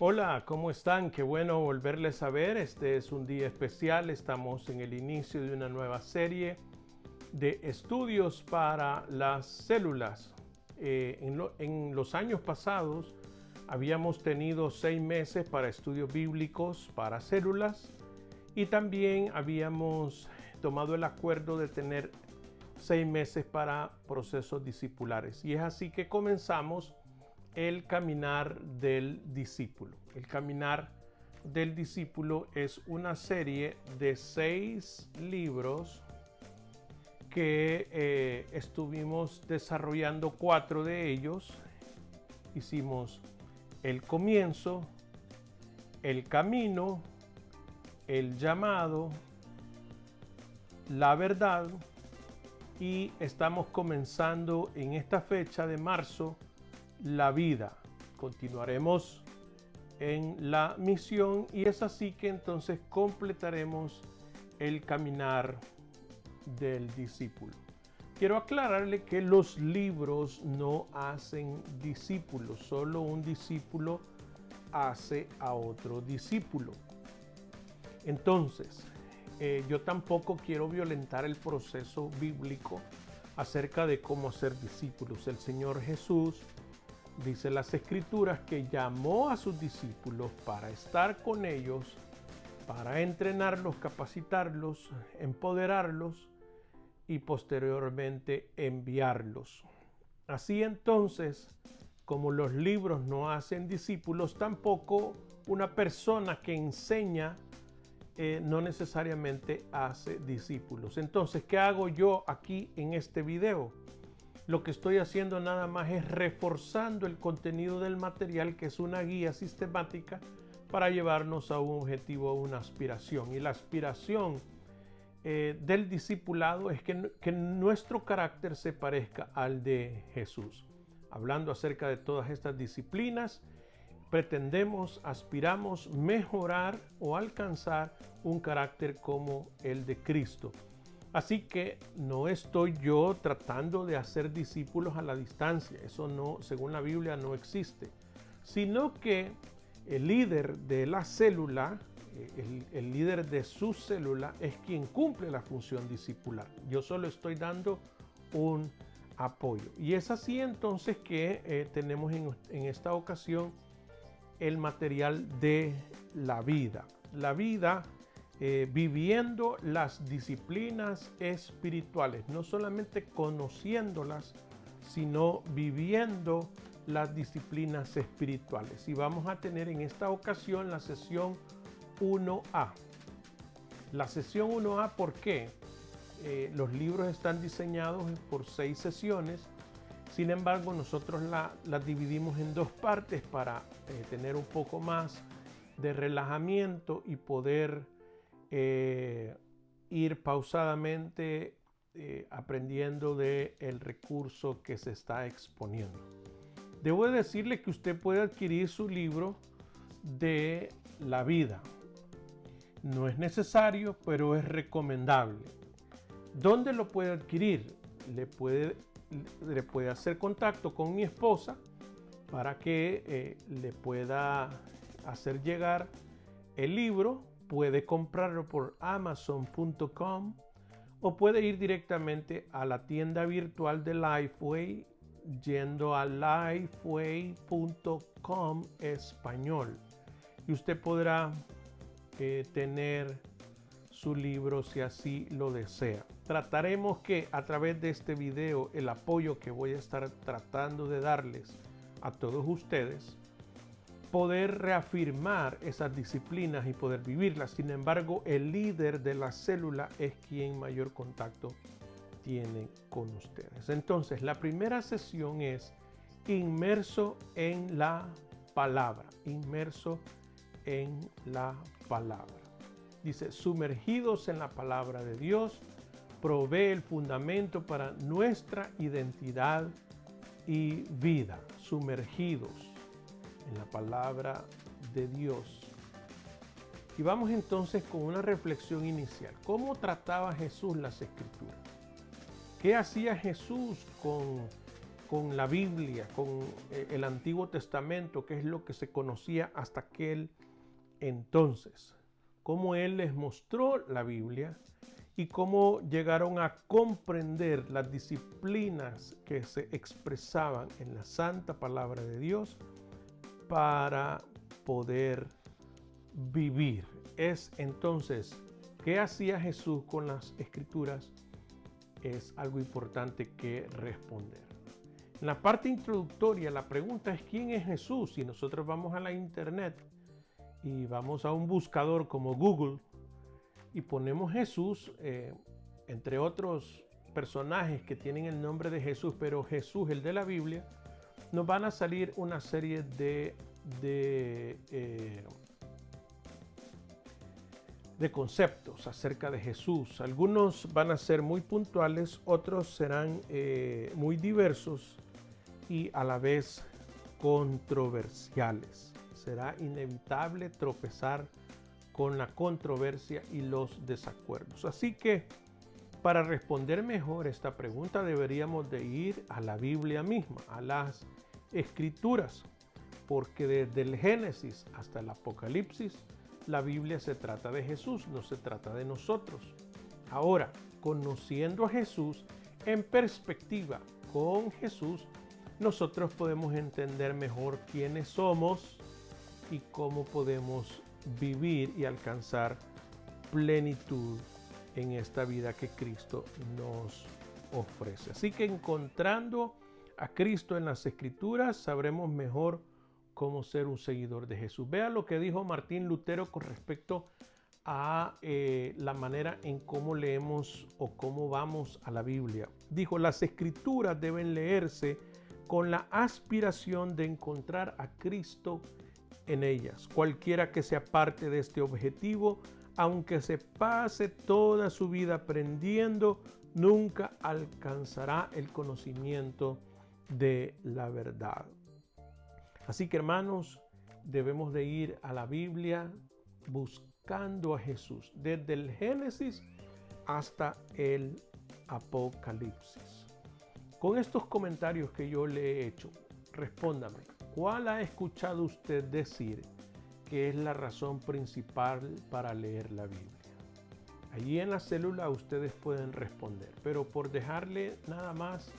Hola, ¿cómo están? Qué bueno volverles a ver. Este es un día especial. Estamos en el inicio de una nueva serie de estudios para las células. En los años pasados habíamos tenido 6 meses para estudios bíblicos para células y también habíamos tomado el acuerdo de tener 6 meses para procesos discipulares. Y es así que comenzamos el caminar del discípulo. El caminar del discípulo es una serie de 6 libros que estuvimos desarrollando 4 de ellos. Hicimos el comienzo, el camino, el llamado, la verdad, y estamos comenzando en esta fecha de marzo la vida. Continuaremos en la misión y es así que entonces completaremos el caminar del discípulo. Quiero aclararle que los libros no hacen discípulos, solo un discípulo hace a otro discípulo. Entonces, yo tampoco quiero violentar el proceso bíblico acerca de cómo hacer discípulos. El Señor Jesús dice las Escrituras que llamó a sus discípulos para estar con ellos, para entrenarlos, capacitarlos, empoderarlos y posteriormente enviarlos. Así entonces, como los libros no hacen discípulos, tampoco una persona que enseña no necesariamente hace discípulos. Entonces, ¿qué hago yo aquí en este video? Lo que estoy haciendo nada más es reforzando el contenido del material, que es una guía sistemática para llevarnos a un objetivo, a una aspiración. Y la aspiración del discipulado es que nuestro carácter se parezca al de Jesús. Hablando acerca de todas estas disciplinas, aspiramos mejorar o alcanzar un carácter como el de Cristo. Así que no estoy yo tratando de hacer discípulos a la distancia, eso no, según la Biblia no existe, sino que el líder de la célula, el líder de su célula es quien cumple la función discipular. Yo solo estoy dando un apoyo. Y es así entonces que tenemos en esta ocasión el material de la vida. La vida viviendo las disciplinas espirituales, no solamente conociéndolas, sino viviendo las disciplinas espirituales. Y vamos a tener en esta ocasión la sesión 1A. La sesión 1A, ¿por qué? Los libros están diseñados por 6 sesiones. Sin embargo, nosotros las dividimos en 2 partes para tener un poco más de relajamiento y poder ir pausadamente aprendiendo del recurso que se está exponiendo. Debo decirle que usted puede adquirir su libro de la vida. No es necesario, pero es recomendable. ¿Dónde lo puede adquirir? Le puede hacer contacto con mi esposa para que le pueda hacer llegar el libro. Puede comprarlo por amazon.com o puede ir directamente a la tienda virtual de Lifeway yendo a lifeway.com español y usted podrá tener su libro si así lo desea. Trataremos que a través de este video, el apoyo que voy a estar tratando de darles a todos ustedes, poder reafirmar esas disciplinas y poder vivirlas. Sin embargo, el líder de la célula es quien mayor contacto tiene con ustedes. Entonces, la primera sesión es inmerso en la palabra. Inmerso en la palabra. Dice, sumergidos en la palabra de Dios, provee el fundamento para nuestra identidad y vida. Sumergidos en la palabra de Dios. Y vamos entonces con una reflexión inicial. ¿Cómo trataba Jesús las Escrituras? ¿Qué hacía Jesús con la Biblia, con el Antiguo Testamento, que es lo que se conocía hasta aquel entonces. Cómo Él les mostró la Biblia y cómo llegaron a comprender las disciplinas que se expresaban en la santa palabra de Dios para poder vivir. Es entonces, ¿qué hacía Jesús con las Escrituras? Es algo importante que responder. En la parte introductoria, la pregunta es ¿quién es Jesús? Si nosotros vamos a la internet y vamos a un buscador como Google y ponemos Jesús, entre otros personajes que tienen el nombre de Jesús, pero Jesús, el de la Biblia, nos van a salir una serie de conceptos acerca de Jesús. Algunos van a ser muy puntuales, otros serán muy diversos y a la vez controversiales. Será inevitable tropezar con la controversia y los desacuerdos. Así que para responder mejor esta pregunta deberíamos de ir a la Biblia misma, a las Escrituras, porque desde el Génesis hasta el Apocalipsis la Biblia se trata de Jesús, no se trata de nosotros. Ahora, conociendo a Jesús en perspectiva con Jesús, nosotros podemos entender mejor quiénes somos y cómo podemos vivir y alcanzar plenitud en esta vida que Cristo nos ofrece. Así que encontrando a Cristo en las Escrituras, sabremos mejor cómo ser un seguidor de Jesús. Vea lo que dijo Martín Lutero con respecto a la manera en cómo leemos o cómo vamos a la Biblia. Dijo, las Escrituras deben leerse con la aspiración de encontrar a Cristo en ellas. Cualquiera que se aparte de este objetivo, aunque se pase toda su vida aprendiendo, nunca alcanzará el conocimiento de la verdad. Así que, hermanos, debemos de ir a la Biblia buscando a Jesús, desde el Génesis hasta el Apocalipsis. Con estos comentarios que yo le he hecho, respóndame, ¿cuál ha escuchado usted decir que es la razón principal para leer la Biblia? Allí en la célula ustedes pueden responder, pero por dejarle nada más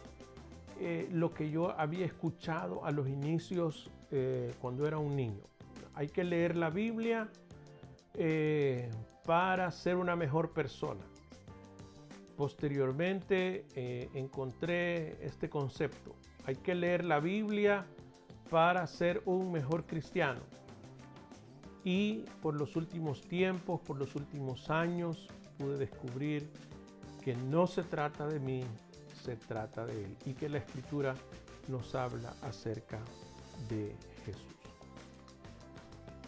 lo que yo había escuchado a los inicios cuando era un niño. Hay que leer la Biblia para ser una mejor persona. Posteriormente encontré este concepto. Hay que leer la Biblia para ser un mejor cristiano. Y por los últimos tiempos, por los últimos años, pude descubrir que no se trata de mí, se trata de Él, y que la Escritura nos habla acerca de Jesús.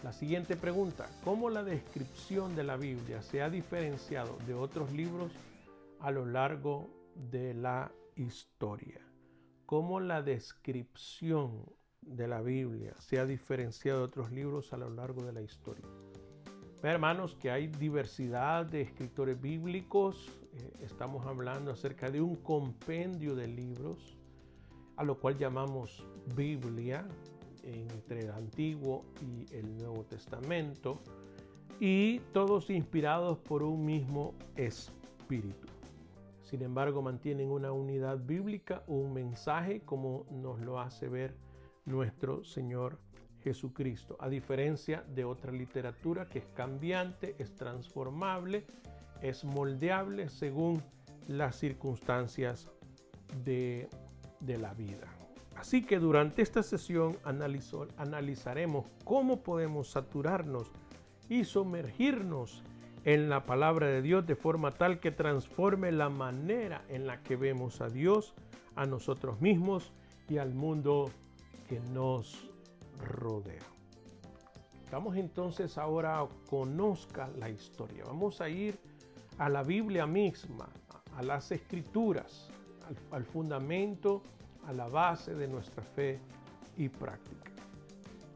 La siguiente pregunta, ¿cómo la descripción de la Biblia se ha diferenciado de otros libros a lo largo de la historia? ¿Cómo la descripción de la Biblia se ha diferenciado de otros libros a lo largo de la historia? Hermanos, que hay diversidad de escritores bíblicos. Estamos hablando acerca de un compendio de libros, a lo cual llamamos Biblia, entre el Antiguo y el Nuevo Testamento, y todos inspirados por un mismo espíritu. Sin embargo, mantienen una unidad bíblica, un mensaje, como nos lo hace ver nuestro Señor Jesucristo, a diferencia de otra literatura que es cambiante, es transformable, es moldeable según las circunstancias de la vida. Así que durante esta sesión analizaremos cómo podemos saturarnos y sumergirnos en la palabra de Dios de forma tal que transforme la manera en la que vemos a Dios, a nosotros mismos y al mundo que nos rodea. Vamos entonces ahora a conozca la historia. Vamos a ir a la Biblia misma, a las Escrituras, al fundamento, a la base de nuestra fe y práctica.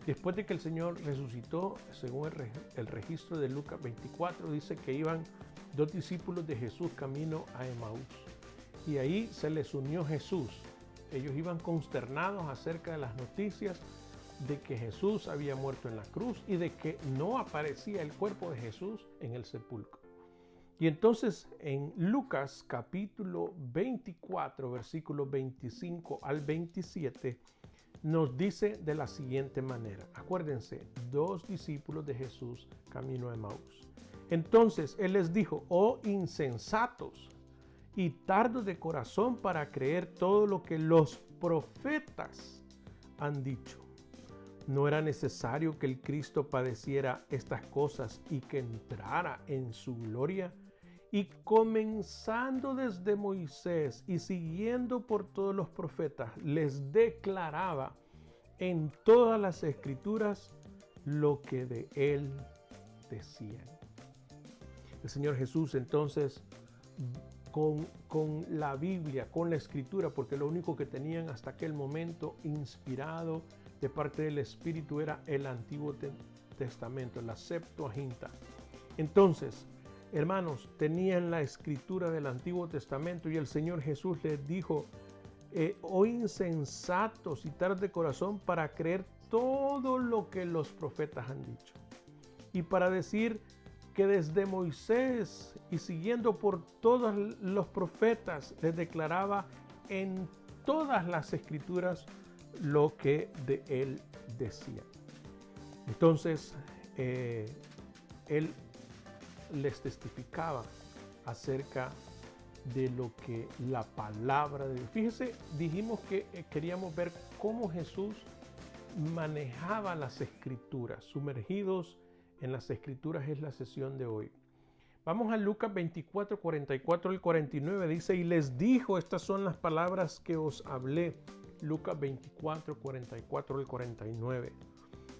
Después de que el Señor resucitó, según el registro de Lucas 24, dice que iban dos discípulos de Jesús camino a Emaús. Y ahí se les unió Jesús Ellos iban consternados acerca de las noticias de que Jesús había muerto en la cruz y de que no aparecía el cuerpo de Jesús en el sepulcro. Y entonces en Lucas capítulo 24, versículos 25 al 27, nos dice de la siguiente manera. Acuérdense, 2 discípulos de Jesús camino a Emaús. Entonces él les dijo: oh insensatos y tardos de corazón para creer todo lo que los profetas han dicho. ¿No era necesario que el Cristo padeciera estas cosas y que entrara en su gloria? Y comenzando desde Moisés y siguiendo por todos los profetas, les declaraba en todas las escrituras lo que de él decían. El Señor Jesús entonces, con la Biblia, con la escritura, porque lo único que tenían hasta aquel momento inspirado de parte del Espíritu era el Antiguo Testamento, la Septuaginta. Entonces, hermanos, tenían la escritura del Antiguo Testamento y el Señor Jesús les dijo: oh insensatos y tardos de corazón para creer todo lo que los profetas han dicho. Y para decir que desde Moisés y siguiendo por todos los profetas les declaraba en todas las escrituras lo que de él decía. Entonces, él les testificaba acerca de lo que la palabra de Dios. Fíjese, dijimos que queríamos ver cómo Jesús manejaba las escrituras. Sumergidos en las escrituras es la sesión de hoy. Vamos a Lucas 24, 44 al 49. Dice: y les dijo: estas son las palabras que os hablé. Lucas 24, 44 al 49.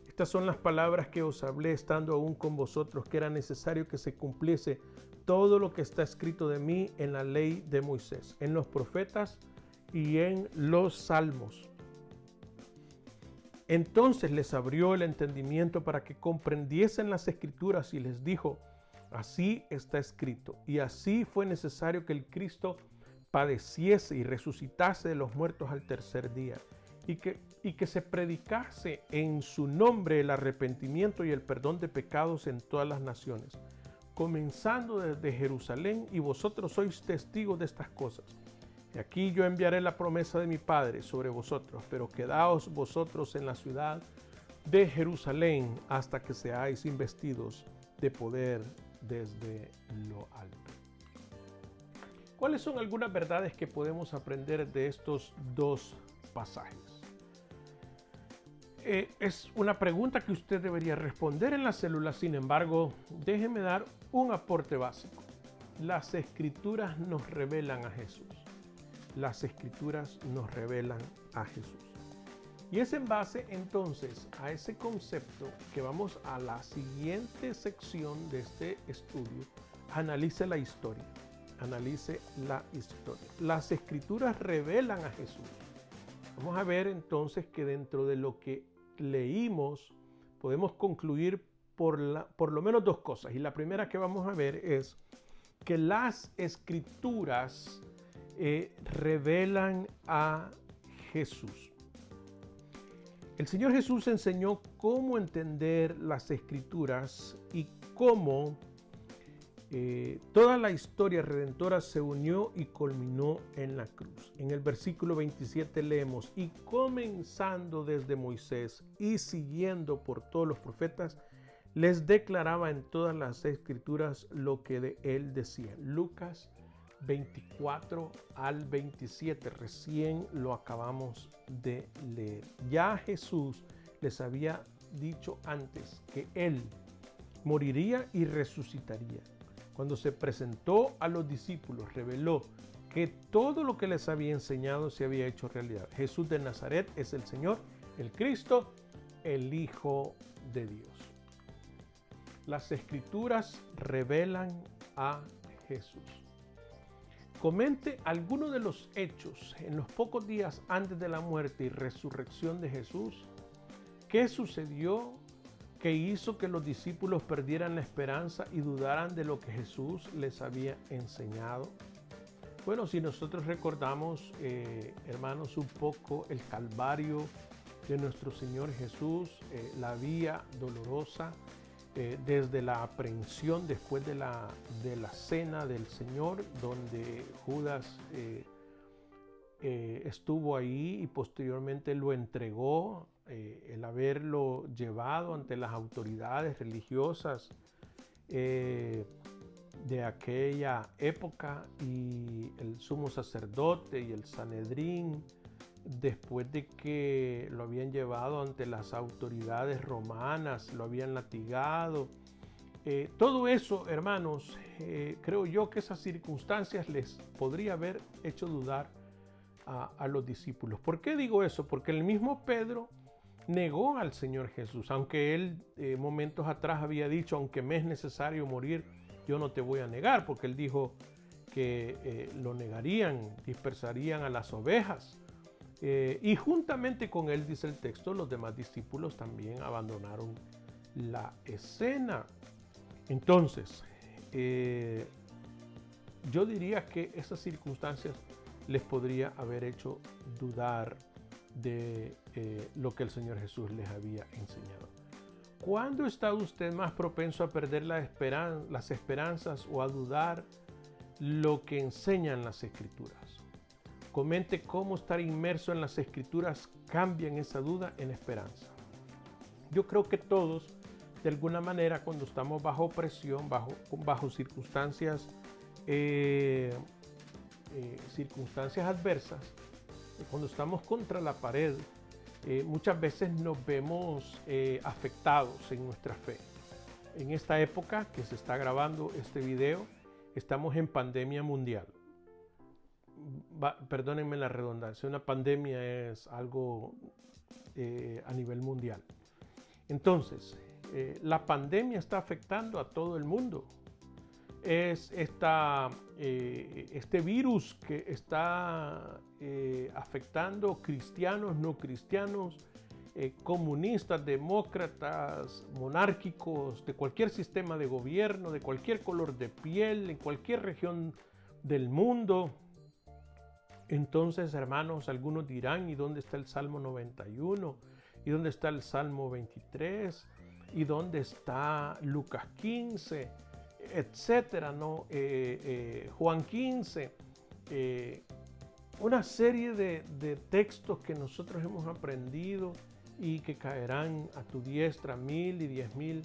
Estas son las palabras que os hablé estando aún con vosotros, que era necesario que se cumpliese todo lo que está escrito de mí en la ley de Moisés, en los profetas y en los salmos. Entonces les abrió el entendimiento para que comprendiesen las escrituras y les dijo: así está escrito, y así fue necesario que el Cristo padeciese y resucitase de los muertos al tercer día, y que se predicase en su nombre el arrepentimiento y el perdón de pecados en todas las naciones, comenzando desde Jerusalén, y vosotros sois testigos de estas cosas. Y aquí yo enviaré la promesa de mi Padre sobre vosotros, pero quedaos vosotros en la ciudad de Jerusalén hasta que seáis investidos de poder desde lo alto. ¿Cuáles son algunas verdades que podemos aprender de estos dos pasajes? Es una pregunta que usted debería responder en la célula. Sin embargo, déjeme dar un aporte básico. Las escrituras nos revelan a Jesús. Las escrituras nos revelan a Jesús. Y es en base entonces a ese concepto que vamos a la siguiente sección de este estudio. Analice la historia. Analice la historia. Las escrituras revelan a Jesús. Vamos a ver entonces que dentro de lo que leímos podemos concluir por lo menos dos cosas. Y la primera que vamos a ver es que las escrituras revelan a Jesús. El Señor Jesús enseñó cómo entender las escrituras y cómo toda la historia redentora se unió y culminó en la cruz. En el versículo 27 leemos: y comenzando desde Moisés y siguiendo por todos los profetas, les declaraba en todas las escrituras lo que de él decía. Lucas 24 al 27, recién lo acabamos de leer. Ya Jesús les había dicho antes que él moriría y resucitaría. Cuando se presentó a los discípulos, reveló que todo lo que les había enseñado se había hecho realidad. Jesús de Nazaret es el Señor, el Cristo, el Hijo de Dios. Las escrituras revelan a Jesús. Comente algunos de los hechos en los pocos días antes de la muerte y resurrección de Jesús. ¿Qué sucedió que hizo que los discípulos perdieran la esperanza y dudaran de lo que Jesús les había enseñado? Bueno, si nosotros recordamos, hermanos, un poco el calvario de nuestro Señor Jesús, la vía dolorosa, desde la aprehensión después de la cena del Señor, donde Judas estuvo ahí y posteriormente lo entregó, el haberlo llevado ante las autoridades religiosas de aquella época, y el sumo sacerdote y el Sanedrín, después de que lo habían llevado ante las autoridades romanas, lo habían latigado. Todo eso, hermanos, creo yo que esas circunstancias les podría haber hecho dudar a los discípulos. ¿Por qué digo eso? Porque el mismo Pedro negó al Señor Jesús, aunque él momentos atrás había dicho: aunque me es necesario morir, yo no te voy a negar, porque él dijo que lo negarían, dispersarían a las ovejas. Y juntamente con él, dice el texto, los demás discípulos también abandonaron la escena. Entonces, yo diría que esas circunstancias les podría haber hecho dudar de lo que el Señor Jesús les había enseñado. ¿Cuándo está usted más propenso a perder las esperanzas o a dudar lo que enseñan las Escrituras? Comente cómo estar inmerso en las Escrituras cambia esa duda en esperanza. Yo creo que todos, de alguna manera, cuando estamos bajo presión, bajo circunstancias adversas, cuando estamos contra la pared, muchas veces nos vemos afectados en nuestra fe. En esta época que se está grabando este video, estamos en pandemia mundial. Perdónenme la redundancia, una pandemia es algo a nivel mundial. Entonces, la pandemia está afectando a todo el mundo. Es este virus que está afectando cristianos, no cristianos, comunistas, demócratas, monárquicos, de cualquier sistema de gobierno, de cualquier color de piel, en cualquier región del mundo. Entonces, hermanos, algunos dirán: ¿y dónde está el Salmo 91? ¿Y dónde está el Salmo 23? ¿Y dónde está Lucas 15? Etcétera, ¿no? Juan 15. Una serie de textos que nosotros hemos aprendido y que caerán a tu diestra 1000 y 10,000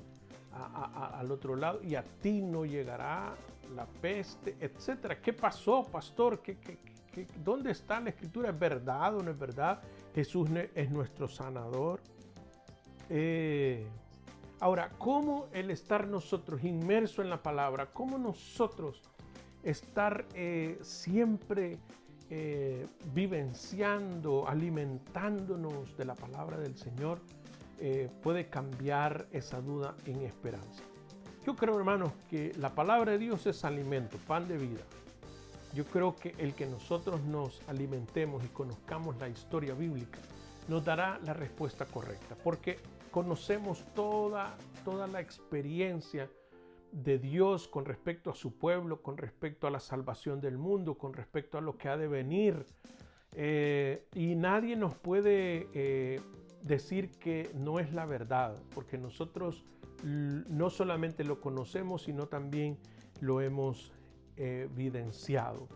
al otro lado, y a ti no llegará la peste, etcétera. ¿Qué pasó, pastor? ¿Dónde está la Escritura? ¿Es verdad o no es verdad? Jesús es nuestro sanador. Ahora, ¿cómo el estar nosotros inmersos en la palabra? ¿Cómo nosotros estar siempre vivenciando, alimentándonos de la palabra del Señor puede cambiar esa duda en esperanza? Yo creo, hermanos, que la palabra de Dios es alimento, pan de vida. Yo creo que el que nosotros nos alimentemos y conozcamos la historia bíblica nos dará la respuesta correcta, porque conocemos toda la experiencia de Dios con respecto a su pueblo, con respecto a la salvación del mundo, con respecto a lo que ha de venir. Y nadie nos puede decir que no es la verdad, porque nosotros no solamente lo conocemos, sino también lo hemos evidenciado.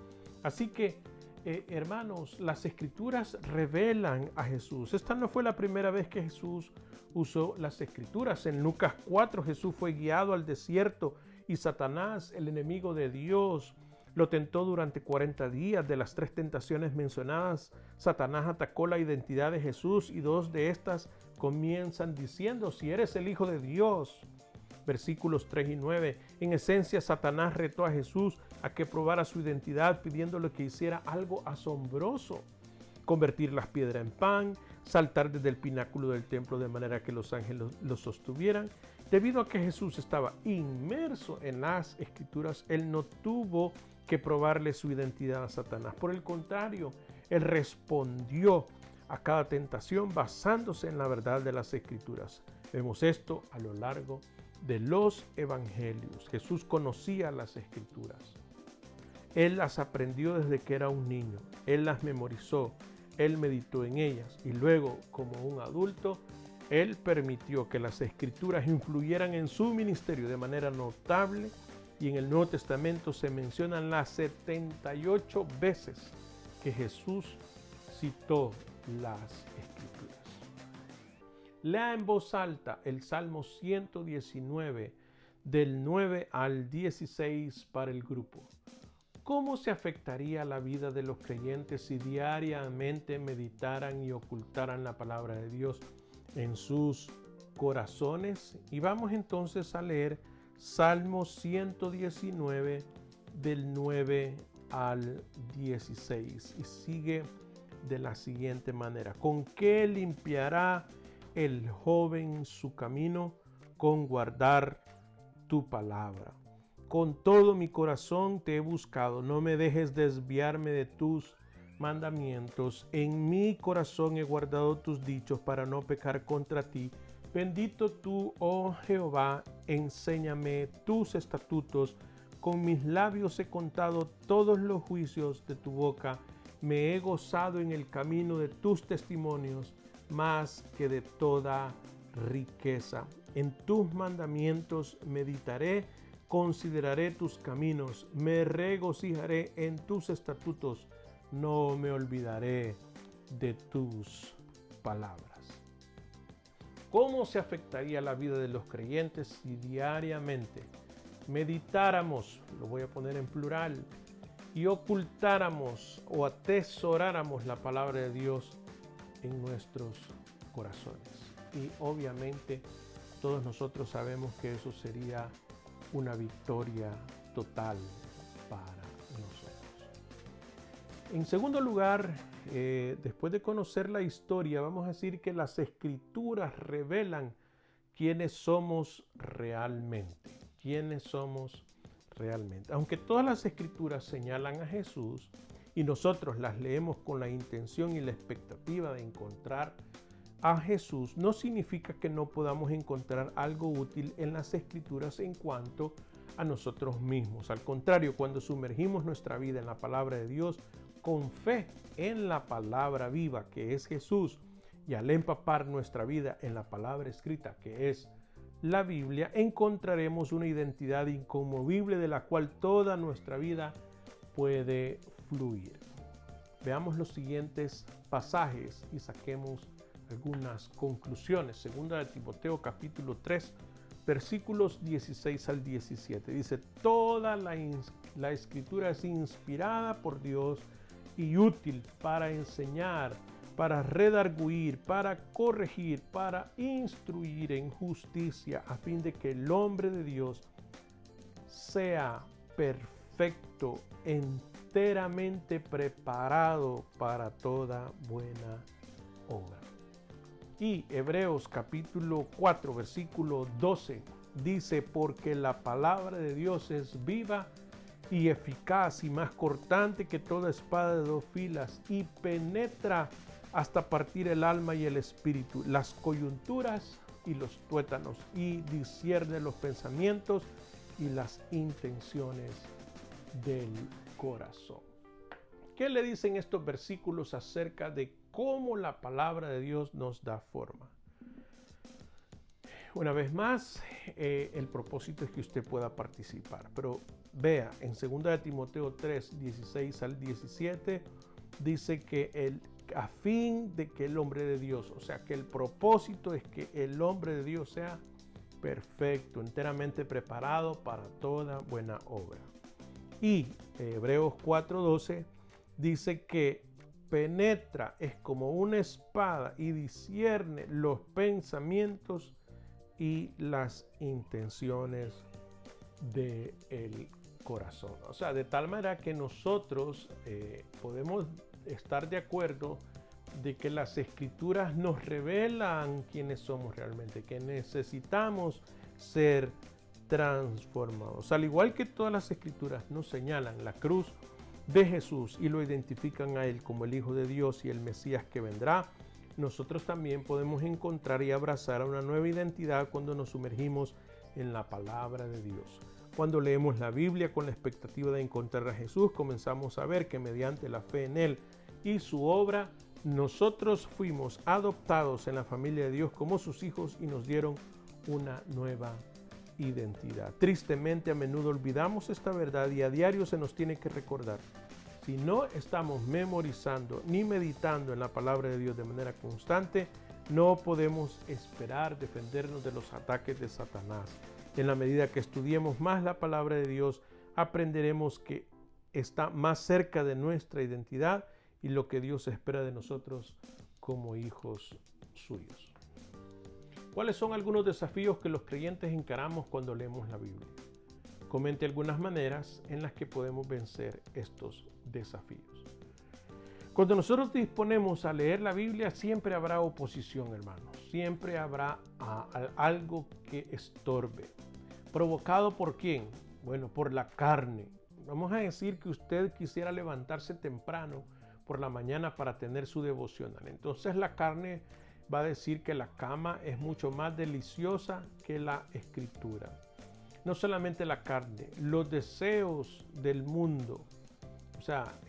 Así que, hermanos, las Escrituras revelan a Jesús. Esta no fue la primera vez que Jesús usó las Escrituras. En Lucas 4, Jesús fue guiado al desierto y Satanás, el enemigo de Dios, lo tentó durante 40 días. De las 3 tentaciones mencionadas, Satanás atacó la identidad de Jesús, y 2 de estas comienzan diciendo: si eres el Hijo de Dios. Versículos 3 y 9. En esencia, Satanás retó a Jesús a que probara su identidad, pidiéndole que hiciera algo asombroso: convertir las piedras en pan, saltar desde el pináculo del templo de manera que los ángeles lo sostuvieran. Debido a que Jesús estaba inmerso en las Escrituras, él no tuvo que probarle su identidad a Satanás. Por el contrario, él respondió a cada tentación basándose en la verdad de las Escrituras. Vemos esto a lo largo de los evangelios. Jesús conocía las Escrituras. Él las aprendió desde que era un niño. Él las memorizó. Él meditó en ellas. Y luego, como un adulto, Él permitió que las Escrituras influyeran en su ministerio de manera notable. Y en el Nuevo Testamento se mencionan las 78 veces que Jesús citó las Escrituras. Lea en voz alta el Salmo 119, del 9 al 16 para el grupo. ¿Cómo se afectaría la vida de los creyentes si diariamente meditaran y ocultaran la palabra de Dios en sus corazones? Y vamos entonces a leer Salmo 119, del 9 al 16. Y sigue de la siguiente manera. ¿Con qué limpiará el joven su camino? Con guardar tu palabra. Con todo mi corazón te he buscado, no me dejes desviarme de tus mandamientos. En mi corazón he guardado tus dichos para no pecar contra ti. Bendito tú, oh Jehová, enséñame tus estatutos. Con mis labios he contado todos los juicios de tu boca. Me he gozado en el camino de tus testimonios, más que de toda riqueza. En tus mandamientos meditaré. Consideraré tus caminos, me regocijaré en tus estatutos, no me olvidaré de tus palabras. ¿Cómo se afectaría la vida de los creyentes si diariamente meditáramos, lo voy a poner en plural, y ocultáramos o atesoráramos la palabra de Dios en nuestros corazones? Y obviamente todos nosotros sabemos que eso sería una victoria total para nosotros. En segundo lugar, después de conocer la historia, vamos a decir que las Escrituras revelan quiénes somos realmente. Quiénes somos realmente. Aunque todas las Escrituras señalan a Jesús y nosotros las leemos con la intención y la expectativa de encontrar a Jesús, no significa que no podamos encontrar algo útil en las Escrituras en cuanto a nosotros mismos. Al contrario, cuando sumergimos nuestra vida en la palabra de Dios con fe en la palabra viva que es Jesús, y al empapar nuestra vida en la palabra escrita que es la Biblia, encontraremos una identidad inconmovible de la cual toda nuestra vida puede fluir. Veamos los siguientes pasajes y saquemos algunas conclusiones. Segunda de Timoteo capítulo 3, versículos 16 al 17. Dice, toda la escritura es inspirada por Dios y útil para enseñar, para redarguir, para corregir, para instruir en justicia, a fin de que el hombre de Dios sea perfecto, enteramente preparado para toda buena obra. Y Hebreos capítulo 4, versículo 12 dice, porque la palabra de Dios es viva y eficaz y más cortante que toda espada de dos filas y penetra hasta partir el alma y el espíritu, las coyunturas y los tuétanos, y discierne los pensamientos y las intenciones del corazón. ¿Qué le dicen estos versículos acerca de cómo la palabra de Dios nos da forma? Una vez más, el propósito es que usted pueda participar. Pero vea, en 2 de Timoteo 3, 16 al 17, dice que a fin de que el hombre de Dios, o sea, que el propósito es que el hombre de Dios sea perfecto, enteramente preparado para toda buena obra. Y Hebreos 4:12 dice que penetra, es como una espada y discierne los pensamientos y las intenciones del corazón. O sea, de tal manera que nosotros podemos estar de acuerdo de que las Escrituras nos revelan quiénes somos realmente, que necesitamos ser transformados. Al igual que todas las Escrituras nos señalan la cruz de Jesús y lo identifican a Él como el Hijo de Dios y el Mesías que vendrá, nosotros también podemos encontrar y abrazar una nueva identidad cuando nos sumergimos en la palabra de Dios. Cuando leemos la Biblia con la expectativa de encontrar a Jesús, comenzamos a ver que mediante la fe en Él y su obra, nosotros fuimos adoptados en la familia de Dios como sus hijos y nos dieron una nueva identidad. Tristemente, a menudo olvidamos esta verdad y a diario se nos tiene que recordar. Si no estamos memorizando ni meditando en la palabra de Dios de manera constante, no podemos esperar defendernos de los ataques de Satanás. En la medida que estudiemos más la palabra de Dios, aprenderemos que está más cerca de nuestra identidad y lo que Dios espera de nosotros como hijos suyos. ¿Cuáles son algunos desafíos que los creyentes encaramos cuando leemos la Biblia? Comente algunas maneras en las que podemos vencer estos desafíos. Cuando nosotros disponemos a leer la Biblia, siempre habrá oposición, hermanos. Siempre habrá algo que estorbe. ¿Provocado por quién? Bueno, por la carne. Vamos a decir que usted quisiera levantarse temprano por la mañana para tener su devocional. Entonces la carne va a decir que la cama es mucho más deliciosa que la escritura. No solamente la carne, los deseos del mundo, o sea,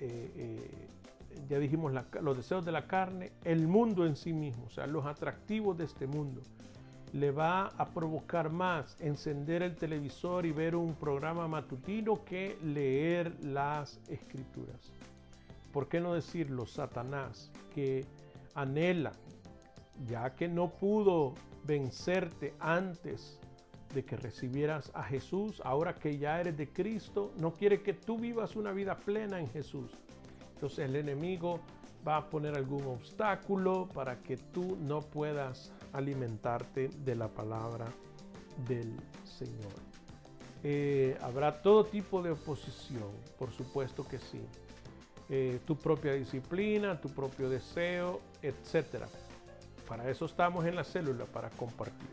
ya dijimos los deseos de la carne, el mundo en sí mismo, o sea, los atractivos de este mundo, le va a provocar más encender el televisor y ver un programa matutino que leer las escrituras. ¿Por qué no decirlo? Satanás, que anhela, ya que no pudo vencerte antes de que recibieras a Jesús, ahora que ya eres de Cristo, no quiere que tú vivas una vida plena en Jesús. Entonces el enemigo va a poner algún obstáculo para que tú no puedas alimentarte de la palabra del Señor. Habrá todo tipo de oposición, por supuesto que sí. Tu propia disciplina, tu propio deseo, etc. Para eso estamos en la célula, para compartir.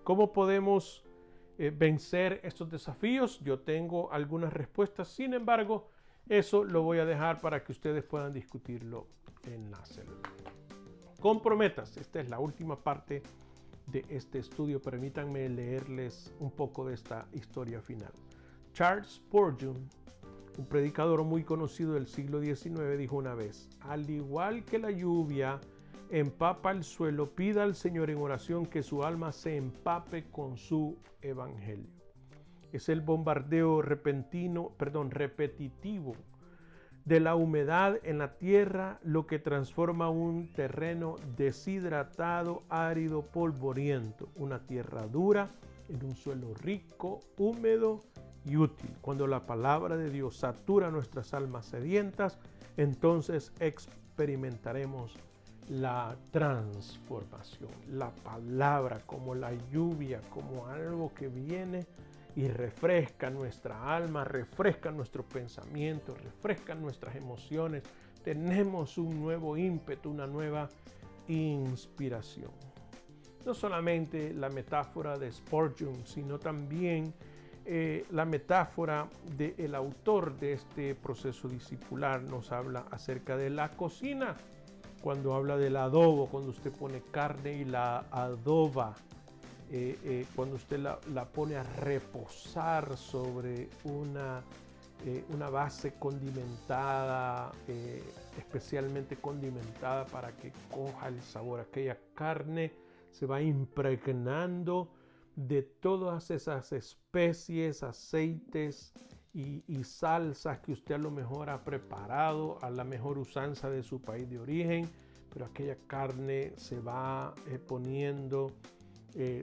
¿Cómo podemos vencer estos desafíos? Yo tengo algunas respuestas, sin embargo, eso lo voy a dejar para que ustedes puedan discutirlo en la célula. Comprométase. Esta es la última parte de este estudio. Permítanme leerles un poco de esta historia final. Charles Spurgeon, un predicador muy conocido del siglo XIX, dijo una vez: al igual que la lluvia empapa el suelo, pida al Señor en oración que su alma se empape con su evangelio. Es el bombardeo repetitivo de la humedad en la tierra lo que transforma un terreno deshidratado, árido, polvoriento, una tierra dura en un suelo rico, húmedo y útil. Cuando la palabra de Dios satura nuestras almas sedientas, entonces experimentaremos la transformación. La palabra como la lluvia, como algo que viene y refresca nuestra alma, refresca nuestros pensamientos, refresca nuestras emociones. Tenemos un nuevo ímpetu, una nueva inspiración. No solamente la metáfora de Spurgeon, sino también la metáfora del autor de este proceso discipular nos habla acerca de la cocina. Cuando habla del adobo, cuando usted pone carne y la adoba, cuando usted la pone a reposar sobre una base condimentada, especialmente condimentada para que coja el sabor. Aquella carne se va impregnando de todas esas especies, aceites y salsas que usted a lo mejor ha preparado a la mejor usanza de su país de origen, pero aquella carne se va poniendo,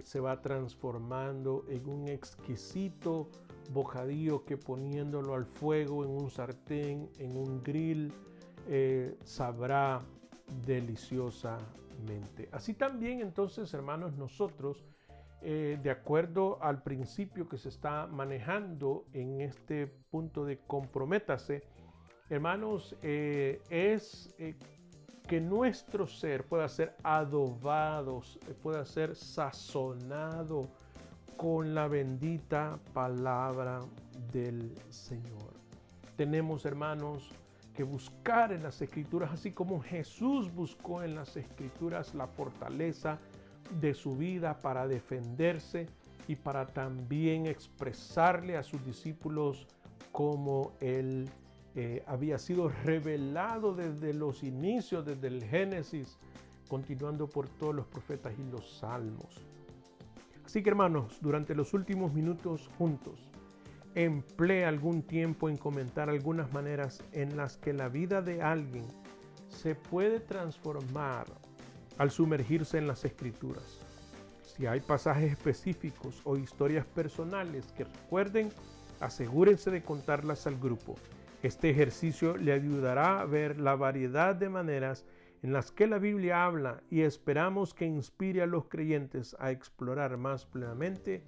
se va transformando en un exquisito bocadillo que poniéndolo al fuego en un sartén, en un grill, sabrá deliciosamente. Así también entonces, hermanos, nosotros de acuerdo al principio que se está manejando en este punto de comprométase, hermanos, es que nuestro ser pueda ser adobado, pueda ser sazonado con la bendita palabra del Señor. Tenemos, hermanos, que buscar en las Escrituras, así como Jesús buscó en las Escrituras la fortaleza de su vida para defenderse y para también expresarle a sus discípulos cómo Él había sido revelado desde los inicios, desde el Génesis, continuando por todos los profetas y los salmos. Así que, hermanos, durante los últimos minutos juntos, emplee algún tiempo en comentar algunas maneras en las que la vida de alguien se puede transformar al sumergirse en las Escrituras. Si hay pasajes específicos o historias personales que recuerden, asegúrense de contarlas al grupo. Este ejercicio le ayudará a ver la variedad de maneras en las que la Biblia habla y esperamos que inspire a los creyentes a explorar más plenamente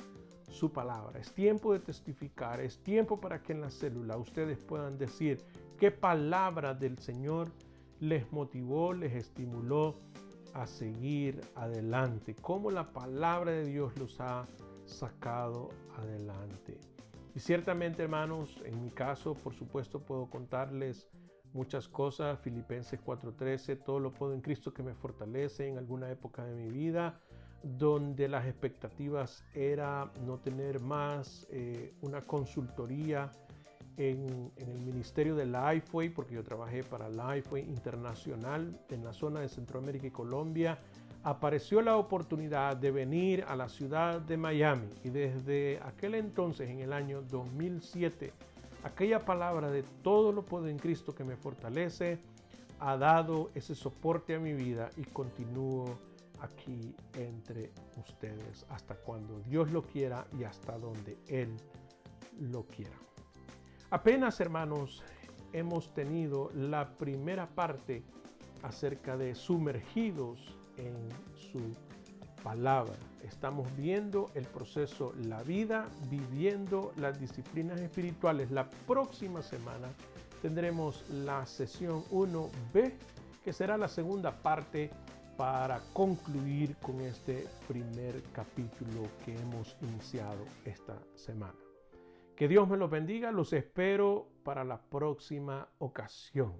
su palabra. Es tiempo de testificar, es tiempo para que en la célula ustedes puedan decir qué palabra del Señor les motivó, les estimuló a seguir adelante, cómo la palabra de Dios los ha sacado adelante. Y ciertamente, hermanos, en mi caso, por supuesto, puedo contarles muchas cosas. Filipenses 4:13, todo lo puedo en Cristo que me fortalece. En alguna época de mi vida donde las expectativas era no tener más una consultoría en el ministerio de Lifeway, porque yo trabajé para Lifeway Internacional en la zona de Centroamérica y Colombia, apareció la oportunidad de venir a la ciudad de Miami y desde aquel entonces, en el año 2007, aquella palabra de todo lo puedo en Cristo que me fortalece ha dado ese soporte a mi vida y continúo aquí entre ustedes hasta cuando Dios lo quiera y hasta donde Él lo quiera. Apenas, hermanos, hemos tenido la primera parte acerca de sumergidos en su palabra. Estamos viendo el proceso, la vida, viviendo las disciplinas espirituales. La próxima semana tendremos la sesión 1B, que será la segunda parte para concluir con este primer capítulo que hemos iniciado esta semana. Que Dios me los bendiga, los espero para la próxima ocasión.